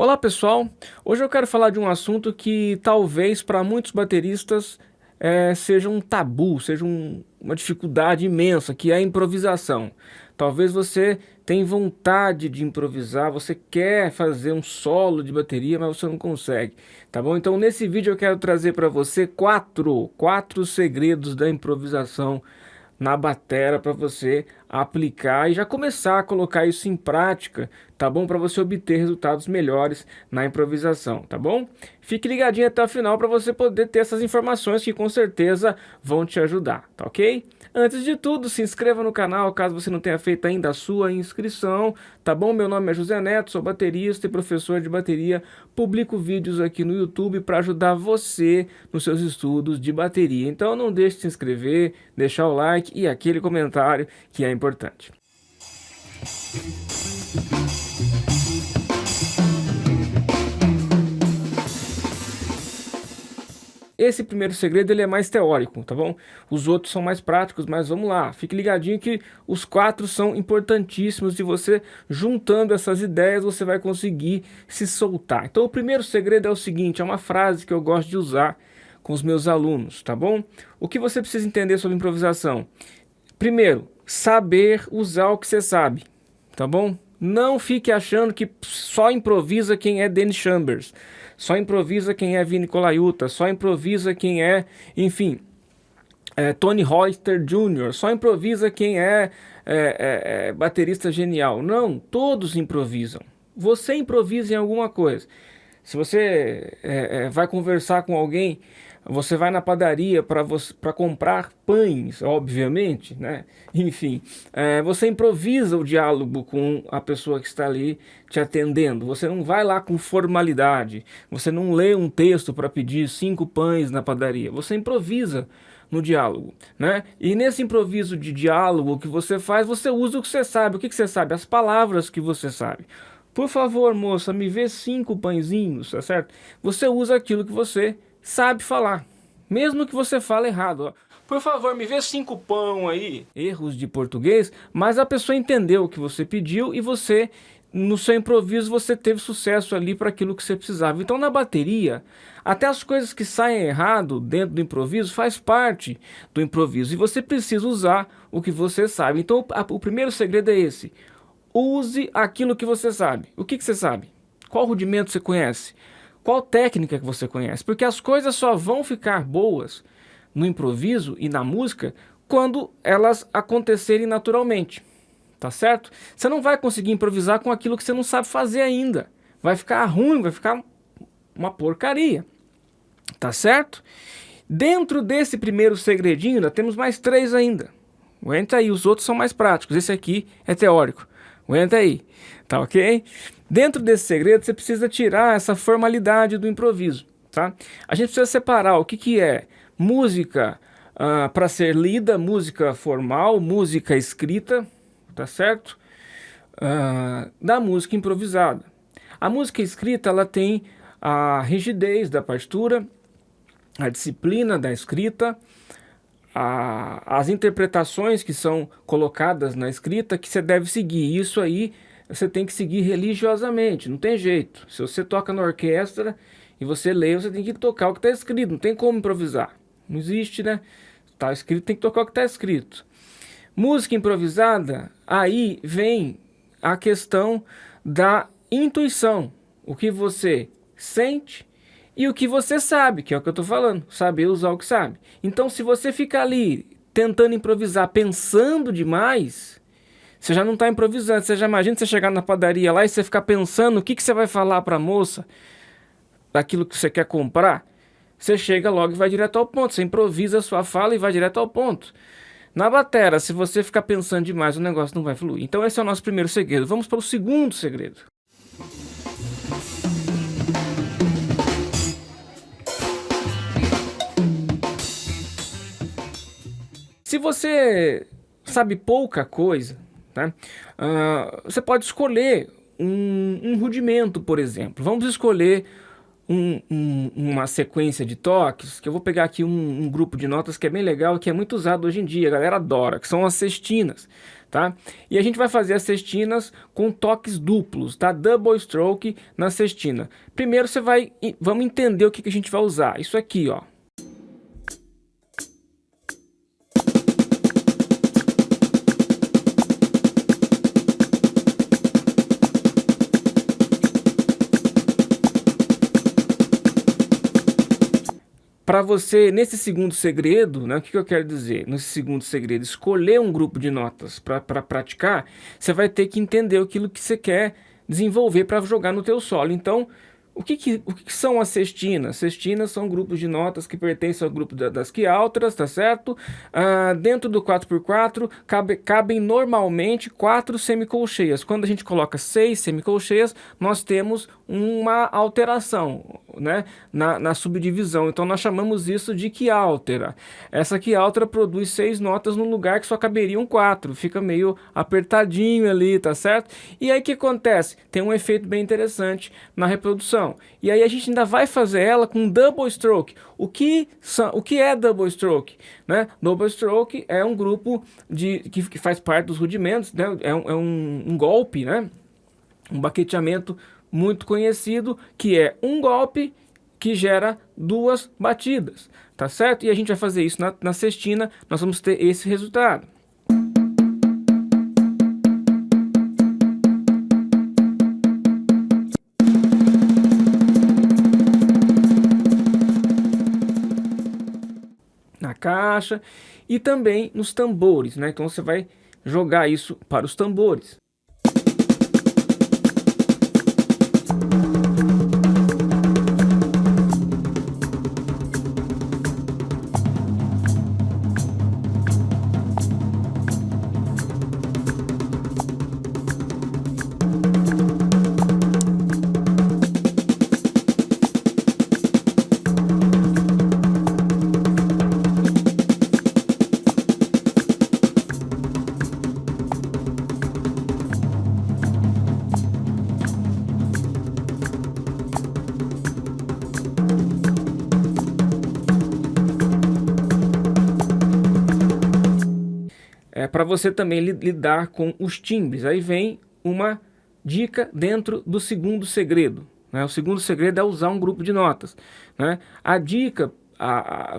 Olá pessoal, hoje eu quero falar de um assunto que talvez para muitos bateristas seja um tabu, seja uma dificuldade imensa, que é a improvisação. Talvez você tenha vontade de improvisar, você quer fazer um solo de bateria, mas você não consegue, tá bom? Então nesse vídeo eu quero trazer para você quatro segredos da improvisação na batera para você aplicar e já começar a colocar isso em prática, tá bom? Para você obter resultados melhores na improvisação, tá bom? Fique ligadinho até o final para você poder ter essas informações que com certeza vão te ajudar, tá ok? Antes de tudo, se inscreva no canal caso você não tenha feito ainda a sua inscrição, tá bom? Meu nome é José Neto, sou baterista e professor de bateria, publico vídeos aqui no YouTube para ajudar você nos seus estudos de bateria. Então não deixe de se inscrever, deixar o like e aquele comentário que é importante. Esse primeiro segredo ele é mais teórico, tá bom? Os outros são mais práticos, mas vamos lá. Fique ligadinho que os quatro são importantíssimos e você juntando essas ideias você vai conseguir se soltar. Então o primeiro segredo é o seguinte, é uma frase que eu gosto de usar com os meus alunos, tá bom? O que você precisa entender sobre improvisação? Primeiro, saber usar o que você sabe, tá bom? Não fique achando que só improvisa quem é Dennis Chambers, só improvisa quem é Vinny Colaiuta, só improvisa quem é, enfim, Tony Royster Jr., só improvisa quem é baterista genial. Não, todos improvisam. Você improvisa em alguma coisa. Se você vai conversar com alguém, você vai na padaria para comprar pães, obviamente, né? Enfim, você improvisa o diálogo com a pessoa que está ali te atendendo. Você não vai lá com formalidade, você não lê um texto para pedir 5 pães na padaria. Você improvisa no diálogo, né? E nesse improviso de diálogo que você faz, você usa o que você sabe. O que você sabe? As palavras que você sabe. Por favor, moça, me vê 5 pãezinhos, tá certo? Você usa aquilo que você sabe falar, mesmo que você fale errado, ó. Por favor, me vê 5 pão aí. Erros de português, mas a pessoa entendeu o que você pediu e você, no seu improviso, você teve sucesso ali para aquilo que você precisava. Então na bateria, até as coisas que saem errado dentro do improviso faz parte do improviso e você precisa usar o que você sabe. Então o primeiro segredo é esse. Use aquilo que você sabe. O que você sabe? Qual rudimento você conhece? Qual técnica que você conhece? Porque as coisas só vão ficar boas no improviso e na música quando elas acontecerem naturalmente. Tá certo? Você não vai conseguir improvisar com aquilo que você não sabe fazer ainda. Vai ficar ruim, vai ficar uma porcaria. Tá certo? Dentro desse primeiro segredinho, ainda temos mais 3 ainda. Aguenta aí, os outros são mais práticos. Esse aqui é teórico. Aguenta aí, tá ok? Dentro desse segredo você precisa tirar essa formalidade do improviso, tá? A gente precisa separar o que é música para ser lida, música formal, música escrita, tá certo? Da música improvisada. A música escrita ela tem a rigidez da partitura, a disciplina da escrita, as interpretações que são colocadas na escrita que você deve seguir. Isso aí você tem que seguir religiosamente, não tem jeito. Se você toca na orquestra e você lê, você tem que tocar o que está escrito, não tem como improvisar. Não existe, né? Está escrito, tem que tocar o que está escrito. Música improvisada, aí vem a questão da intuição. O que você sente e o que você sabe, que é o que eu estou falando, saber usar o que sabe. Então se você fica ali tentando improvisar, pensando demais, você já não está improvisando. Você já imagina você chegar na padaria lá e você ficar pensando o que você vai falar para a moça, daquilo que você quer comprar. Você chega logo e vai direto ao ponto, você improvisa a sua fala e vai direto ao ponto. Na batera, se você ficar pensando demais, o negócio não vai fluir. Então esse é o nosso primeiro segredo. Vamos para o segundo segredo. Se você sabe pouca coisa, tá? Você pode escolher um rudimento, por exemplo. Vamos escolher uma sequência de toques, que eu vou pegar aqui um grupo de notas que é bem legal, que é muito usado hoje em dia, a galera adora, que são as sextinas, tá? E a gente vai fazer as sextinas com toques duplos, tá? Double stroke na sextina. Primeiro vamos entender o que a gente vai usar. Isso aqui, ó. Para você, nesse segundo segredo, né, o que eu quero dizer? Nesse segundo segredo, escolher um grupo de notas para praticar, você vai ter que entender aquilo que você quer desenvolver para jogar no teu solo. Então, o que são as sextinas? Sextinas são grupos de notas que pertencem ao grupo das quiálteras, tá certo? Dentro do 4x4 cabem normalmente 4 semicolcheias. Quando a gente coloca 6 semicolcheias, nós temos uma alteração, né, na subdivisão. Então nós chamamos isso de quiáltera. Essa quiáltera produz 6 notas num lugar que só caberiam 4. Fica meio apertadinho ali, tá certo? E aí o que acontece? Tem um efeito bem interessante na reprodução. E aí a gente ainda vai fazer ela com double stroke. O que é double stroke? Né? Double stroke é um grupo que faz parte dos rudimentos, né? É um golpe, né? Um baqueteamento muito conhecido, que é um golpe que gera 2 batidas, tá certo? E a gente vai fazer isso na sextina, nós vamos ter esse resultado. Na caixa e também nos tambores, né? Então você vai jogar isso para os tambores. Para você também lidar com os timbres. Aí vem uma dica dentro do segundo segredo, né? O segundo segredo é usar um grupo de notas, né? A dica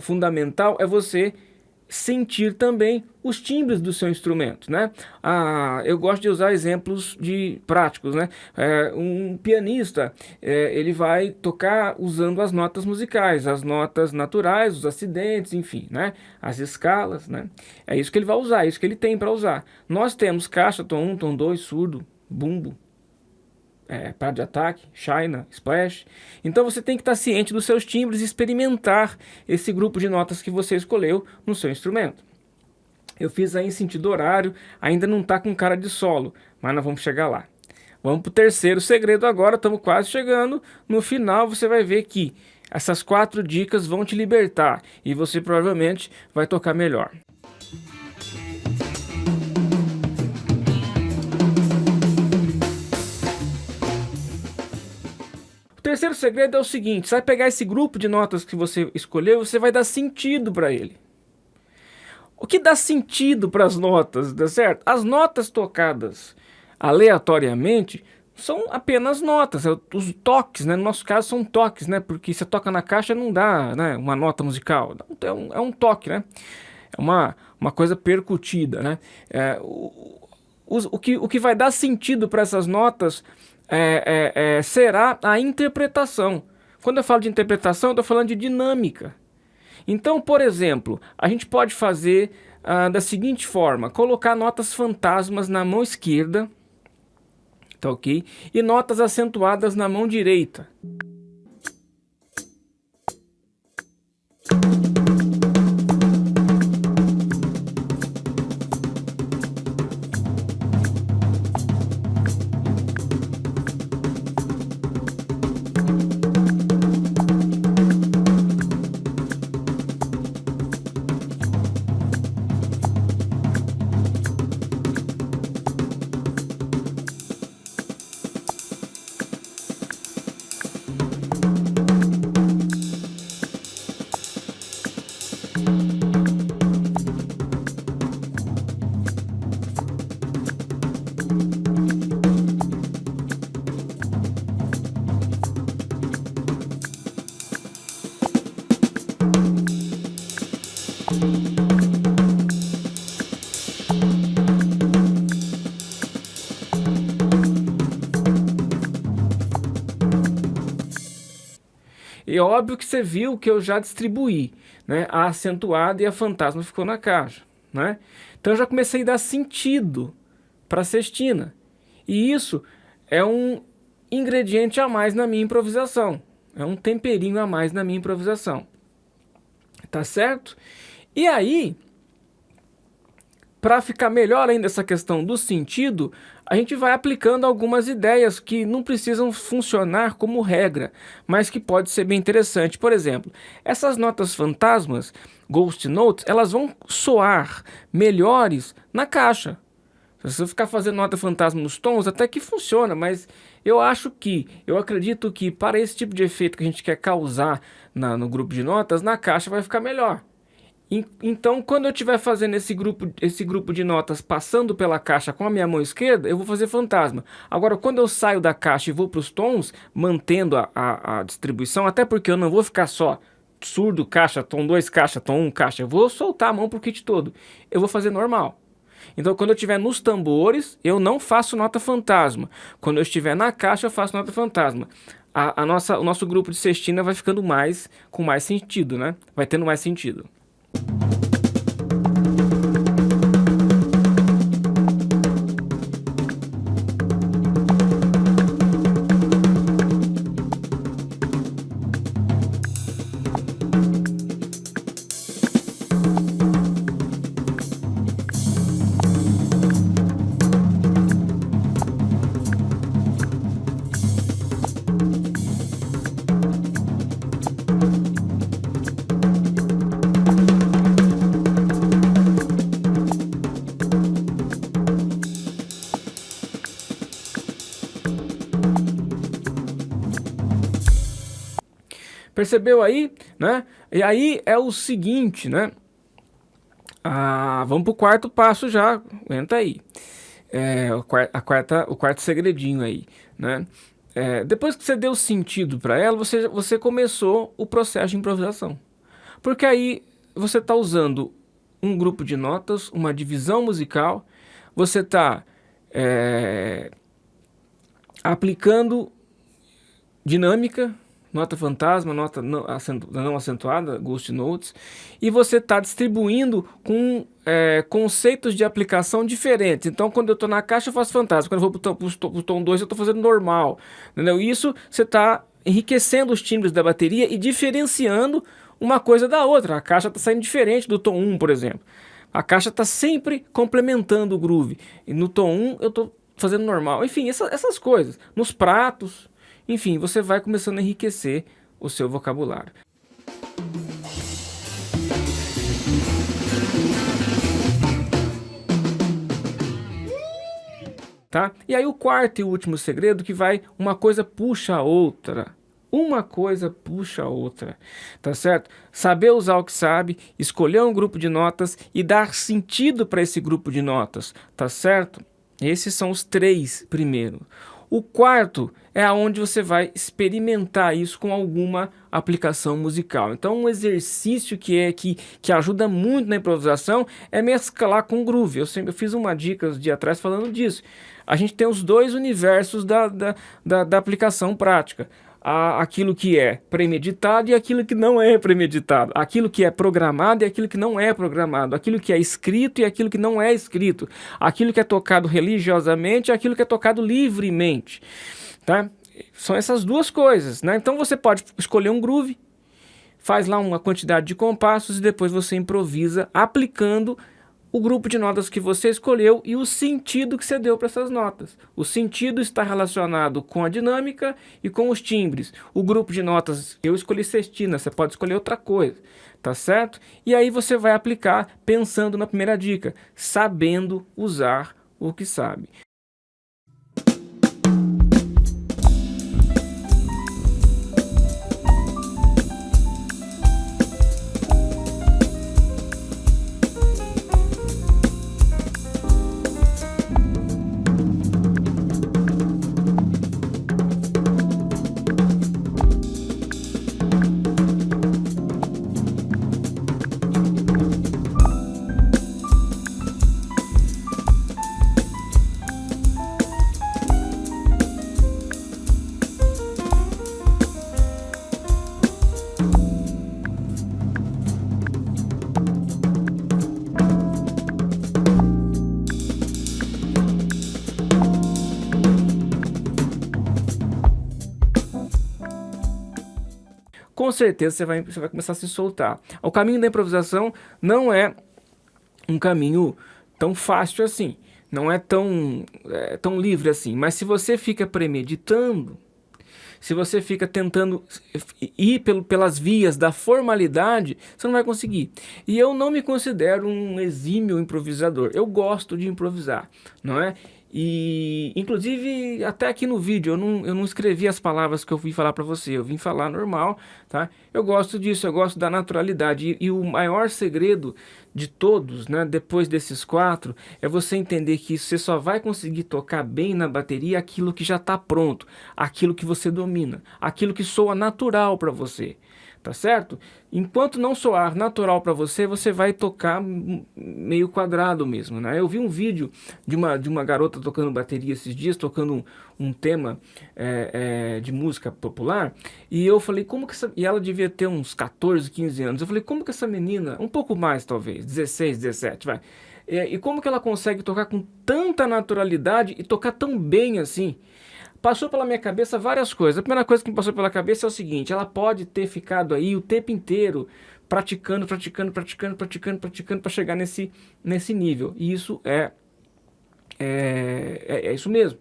fundamental é você sentir também os timbres do seu instrumento, né? Eu gosto de usar exemplos práticos, né? Um pianista, ele vai tocar usando as notas musicais, as notas naturais, os acidentes, enfim, né? As escalas, né? É isso que ele vai usar, é isso que ele tem para usar. Nós temos caixa, tom 1, tom 2, surdo, bumbo, par de ataque, china, splash. Então você tem que estar ciente dos seus timbres e experimentar esse grupo de notas que você escolheu no seu instrumento. Eu fiz aí em sentido horário, ainda não está com cara de solo, mas nós vamos chegar lá. Vamos para o terceiro segredo agora, estamos quase chegando. No final você vai ver que essas 4 dicas vão te libertar e você provavelmente vai tocar melhor. O terceiro segredo é o seguinte: você vai pegar esse grupo de notas que você escolheu, você vai dar sentido para ele. O que dá sentido para as notas, tá certo? As notas tocadas aleatoriamente são apenas notas, os toques, né? No nosso caso são toques, né? Porque você toca na caixa não dá, né, uma nota musical, é um toque, né? É uma coisa percutida, né? O que vai dar sentido para essas notas será a interpretação. Quando eu falo de interpretação, eu estou falando de dinâmica. Então, por exemplo, a gente pode fazer da seguinte forma: colocar notas fantasmas na mão esquerda, tá ok? E notas acentuadas na mão direita. E é óbvio que você viu que eu já distribuí, né? A acentuada e a fantasma ficou na caixa, né? Então eu já comecei a dar sentido para a sextina. E isso é um ingrediente a mais na minha improvisação. É um temperinho a mais na minha improvisação. Tá certo? E aí, para ficar melhor ainda essa questão do sentido, a gente vai aplicando algumas ideias que não precisam funcionar como regra, mas que pode ser bem interessante. Por exemplo, essas notas fantasmas, Ghost Notes, elas vão soar melhores na caixa. Se você ficar fazendo nota fantasma nos tons, até que funciona, mas eu acredito que para esse tipo de efeito que a gente quer causar no grupo de notas, na caixa vai ficar melhor. Então, quando eu estiver fazendo esse grupo de notas passando pela caixa com a minha mão esquerda, eu vou fazer fantasma. Agora, quando eu saio da caixa e vou para os tons, mantendo a distribuição, até porque eu não vou ficar só surdo, caixa, tom 2, caixa, tom 1, caixa. Eu vou soltar a mão pro kit todo. Eu vou fazer normal. Então, quando eu estiver nos tambores, eu não faço nota fantasma. Quando eu estiver na caixa, eu faço nota fantasma. O nosso grupo de sextina vai ficando com mais sentido, né? Vai tendo mais sentido. Percebeu aí, né? E aí é o seguinte, né? Vamos pro quarto passo já, aguenta aí. O quarto segredinho aí, né? Depois que você deu sentido para ela, você começou o processo de improvisação. Porque aí você está usando um grupo de notas, uma divisão musical, você está aplicando dinâmica, nota fantasma, nota não acentuada, Ghost Notes, e você está distribuindo com conceitos de aplicação diferentes. Então, quando eu estou na caixa, eu faço fantasma. Quando eu vou para o tom 2, eu estou fazendo normal. Entendeu? Isso você está enriquecendo os timbres da bateria e diferenciando uma coisa da outra. A caixa está saindo diferente do tom 1, por exemplo. A caixa está sempre complementando o groove. E no tom 1, eu estou fazendo normal. Enfim, essas coisas. Nos pratos. Enfim, você vai começando a enriquecer o seu vocabulário. Tá? E aí o quarto e último segredo que vai, uma coisa puxa a outra. Uma coisa puxa a outra, tá certo? Saber usar o que sabe, escolher um grupo de notas e dar sentido para esse grupo de notas, tá certo? Esses são os 3 primeiros. O quarto é aonde você vai experimentar isso com alguma aplicação musical. Então, um exercício que ajuda muito na improvisação é mesclar com groove. Eu fiz uma dica uns dias atrás falando disso. A gente tem os 2 universos da aplicação prática. Aquilo que é premeditado e aquilo que não é premeditado, aquilo que é programado e aquilo que não é programado, aquilo que é escrito e aquilo que não é escrito, aquilo que é tocado religiosamente e aquilo que é tocado livremente, tá? São essas 2 coisas, né? Então você pode escolher um groove, faz lá uma quantidade de compassos e depois você improvisa aplicando o grupo de notas que você escolheu e o sentido que você deu para essas notas. O sentido está relacionado com a dinâmica e com os timbres. O grupo de notas, eu escolhi sextina, você pode escolher outra coisa, tá certo? E aí você vai aplicar pensando na primeira dica, sabendo usar o que sabe. com certeza você vai começar a se soltar. O caminho da improvisação não é um caminho tão fácil assim, não é tão livre assim, mas se você fica premeditando, se você fica tentando ir pelas vias da formalidade, você não vai conseguir. E eu não me considero um exímio improvisador. Eu gosto de improvisar, não é? E, inclusive, até aqui no vídeo, eu não escrevi as palavras que eu vim falar pra você. Eu vim falar normal, tá? Eu gosto disso, eu gosto da naturalidade. E o maior segredo de todos, né, depois desses 4, é você entender que você só vai conseguir tocar bem na bateria aquilo que já está pronto, aquilo que você domina, aquilo que soa natural para você, tá certo? Enquanto não soar natural para você, você vai tocar meio quadrado mesmo, né? Eu vi um vídeo de uma garota tocando bateria esses dias, tocando um tema de música popular, e eu falei, como que essa... E ela devia ter uns 14, 15 anos. Eu falei, como que essa menina, um pouco mais talvez, 16, 17, vai. E como que ela consegue tocar com tanta naturalidade e tocar tão bem assim? Passou pela minha cabeça várias coisas. A primeira coisa que me passou pela cabeça é o seguinte: ela pode ter ficado aí o tempo inteiro praticando, praticando, praticando, praticando, praticando para chegar nesse nível. E isso é isso mesmo.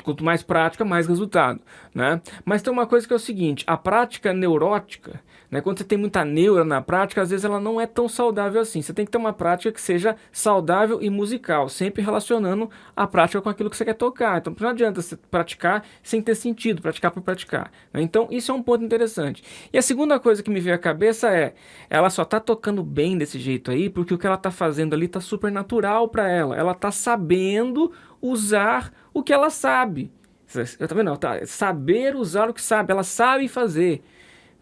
Quanto mais prática, mais resultado, né? Mas tem uma coisa que é o seguinte: a prática neurótica, né? Quando você tem muita neura na prática, às vezes ela não é tão saudável assim. Você tem que ter uma prática que seja saudável e musical, sempre relacionando a prática com aquilo que você quer tocar. Então não adianta você praticar sem ter sentido, praticar por praticar, né? Então isso é um ponto interessante. E a segunda coisa que me veio à cabeça é: ela só tá tocando bem desse jeito aí porque o que ela tá fazendo ali tá super natural para ela. Ela tá sabendo usar o que ela sabe. Tá vendo? Tá, saber usar o que sabe. Ela sabe fazer,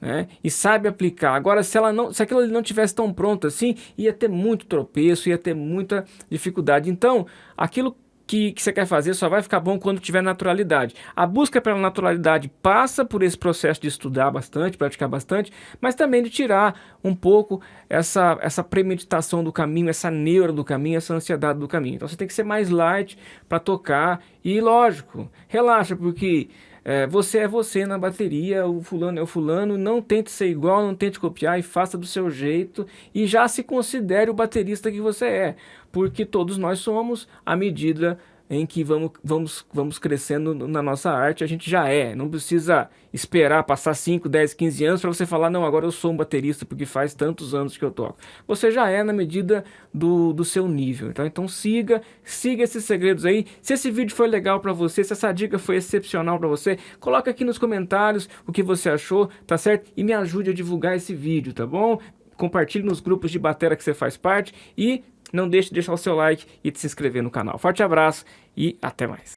né? E sabe aplicar. Agora, se aquilo ali não tivesse tão pronto assim, ia ter muito tropeço, ia ter muita dificuldade. Então, aquilo que você quer fazer só vai ficar bom quando tiver naturalidade. A busca pela naturalidade passa por esse processo de estudar bastante, praticar bastante, mas também de tirar um pouco essa premeditação do caminho, essa neura do caminho, essa ansiedade do caminho. Então você tem que ser mais light para tocar e, lógico, relaxa, porque você é você na bateria, o fulano é o fulano, não tente ser igual, não tente copiar e faça do seu jeito e já se considere o baterista que você é, porque todos nós somos à medida em que vamos crescendo na nossa arte, a gente já é. Não precisa esperar passar 5, 10, 15 anos para você falar, não, agora eu sou um baterista porque faz tantos anos que eu toco. Você já é na medida do seu nível. Então siga esses segredos aí. Se esse vídeo foi legal para você, se essa dica foi excepcional para você, coloca aqui nos comentários o que você achou, tá certo? E me ajude a divulgar esse vídeo, tá bom? Compartilhe nos grupos de batera que você faz parte e não deixe de deixar o seu like e de se inscrever no canal. Forte abraço e até mais.